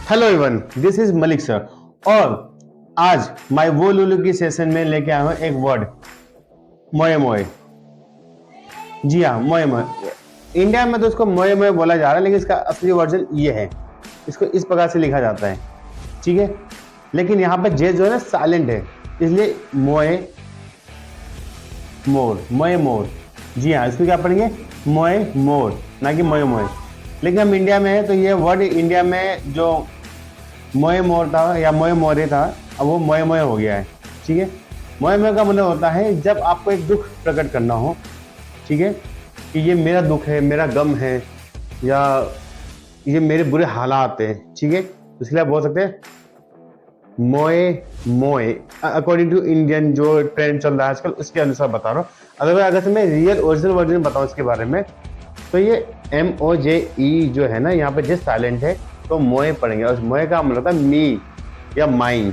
Hello everyone, this is Malik sir. और आज my वो लुलू की सेशन में लेके आया हूँ एक वर्ड, मोए मोए। जी हाँ, मोए मोए। इंडिया में तो इसको मोए मोए बोला जा रहा है, लेकिन इसका असली वर्जन ये है। इसको इस प्रकार से लिखा जाता है, ठीक है। लेकिन यहाँ पे जे जो है ना साइलेंट है, इसलिए मोए मोर, मोए मोर। जी हाँ, इसको क्या पढ़ेंगे? मोए मोर, ना कि मोए मोए। लेकिन हम इंडिया में है तो ये वर्ड इंडिया में जो मोए मोर था या मोए मोरे था, अब वो मोए मोए हो गया है, ठीक है। मोए मोए का मतलब होता है जब आपको एक दुख प्रकट करना हो, ठीक है, कि ये मेरा दुख है, मेरा गम है, या ये मेरे बुरे हालात है, ठीक है, तो इसलिए आप बोल सकते हैं मोए मोए। अकॉर्डिंग टू इंडियन जो ट्रेंड चल रहा है आजकल, उसके अनुसार बता रहा हूँ। अगर मैं रियल ओरिजिनल वर्जन बताऊँ इसके बारे में, तो ये MOJE जो है ना, यहाँ पे जे साइलेंट है तो मोए पढ़ेंगे। और मोए का मतलब होता है मी या माई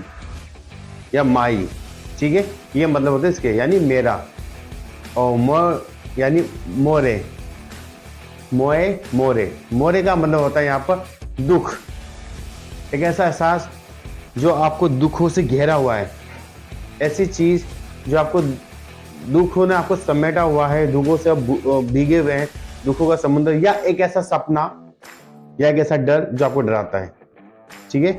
या माई, ठीक है। ये मतलब होता है इसके, यानी मेरा। और मो यानी मोरे, मोए मोरे। मोरे का मतलब होता है यहाँ पर दुख, एक ऐसा एहसास जो आपको दुखों से घेरा हुआ है, ऐसी चीज जो आपको दुखों ने आपको समेटा हुआ है, दुखों से भीगे हुए हैं, दुखों का समुद्र, या एक ऐसा सपना या एक ऐसा डर जो आपको डराता है, ठीक है।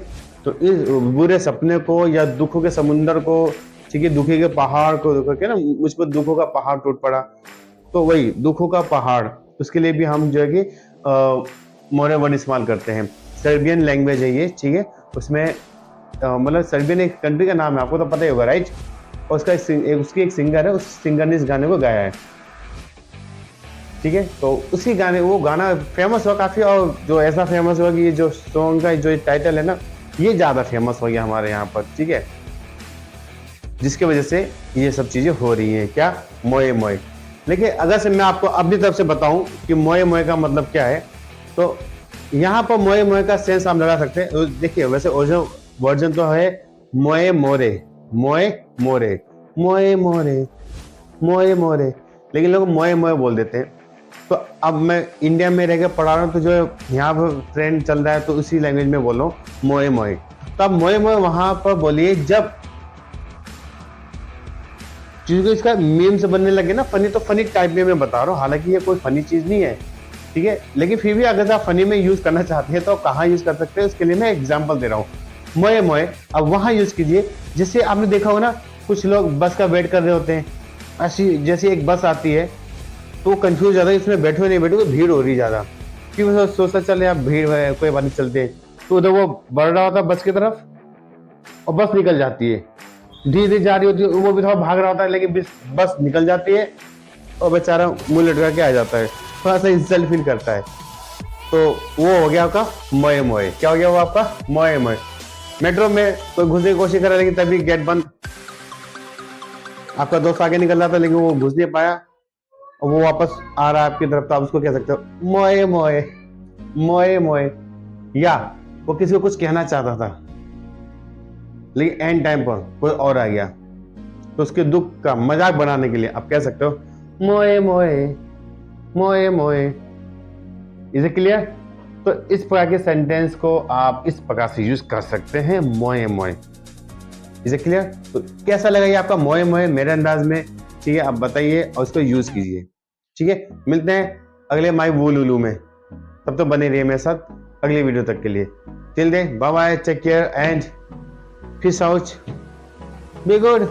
तो इस बुरे सपने को या दुखों के समुद्र को, ठीक है, दुखी के पहाड़ को देखो के ना, मुझ पर दुखों का पहाड़ टूट पड़ा, तो वही दुखों का पहाड़, उसके लिए भी हम जो है कि मोरे वर्ड इस्तेमाल करते हैं। सर्बियन लैंग्वेज है ये, ठीक है। उसमें मतलब सर्बियन एक कंट्री का नाम है, आपको तो पता ही होगा, राइट। और उसकी एक सिंगर है, उस सिंगर ने इस गाने को गाया है, ठीक है। तो उसी गाने, वो गाना फेमस हुआ काफी, और जो ऐसा फेमस हुआ कि ये जो सॉन्ग का जो टाइटल है ना, ये ज्यादा फेमस हो गया हमारे यहाँ पर, ठीक है। जिसकी वजह से ये सब चीजें हो रही हैं, क्या, मोए मोए। लेकिन अगर से मैं आपको अपनी तरफ से बताऊं कि मोए मोए का मतलब क्या है, तो यहाँ पर मोए मोए का सेंस आप लगा सकते हैं। देखिए, वैसे ओरिजिनल वर्जन तो है मोए मोरे, मोए मोरे, मोए मोरे, मोए मोरे, लेकिन लोग मोए मोए बोल देते हैं। तो अब मैं इंडिया में रह के पढ़ा रहा हूँ, तो जो यहाँ पर ट्रेंड चल रहा है, तो उसी लैंग्वेज में बोल रहा हूँ, मोए मोए। तो अब मोए मोए वहां पर बोलिए जब चीज को इसका मीम से बनने लगे ना, फनी, तो फनी टाइप में मैं बता रहा हूँ, हालांकि ये कोई फनी चीज नहीं है, ठीक है। लेकिन फिर भी अगर आप फनी में यूज करना चाहते हैं तो कहाँ यूज कर सकते हैं, उसके लिए मैं एग्जाम्पल दे रहा हूँ। मोए मोए अब वहां यूज कीजिए, जैसे आपने देखा होगा ना, कुछ लोग बस का वेट कर रहे होते हैं, ऐसी जैसे एक बस आती है तो वो कंफ्यूज ज्यादा, इसमें बैठो नहीं बैठो, तो भीड़ हो रही ज्यादा, कि वो सोचता चले यार भीड़ है, कोई बात नहीं, चलते हैं। तो उधर वो बढ़ रहा होता है बस की तरफ, और बस निकल जाती है, धीरे धीरे जा रही होती है, वो भी थोड़ा भाग रहा होता है, लेकिन बस निकल जाती है, और बेचारा मुंह लटका के आ जाता है, थोड़ा सा इंसल्ट फील करता है। तो वो हो गया आपका मोए मोए। क्या हो गया वो आपका मोए मोए। मेट्रो में कोई घुसने की कोशिश कर रहा है, लेकिन तभी गेट बंद, आपका दोस्त आगे निकल रहा था लेकिन वो घुस नहीं पाया, और वो वापस आ रहा है आपकी तरफ, तो आप उसको कह सकते हो मोए मोए, मोए मोए। या वो किसी को कुछ कहना चाहता था, लेकिन एंड टाइम पर कोई और आ गया, तो उसके दुख का मजाक बनाने के लिए आप कह सकते हो मोए मोए, मोए मोए। Is it clear? तो इस प्रकार के सेंटेंस को आप इस प्रकार से यूज कर सकते हैं, मोए मोए। Is it clear? तो कैसा लगा ये आपका मोए मोए मेरे अंदाज में, ठीक है, आप बताइए और इसको यूज कीजिए, ठीक है। मिलते हैं अगले माई वो लुलू में, तब तो बने रहिए मेरे साथ अगली वीडियो तक के लिए। Till then bye bye, take care and peace out, be good.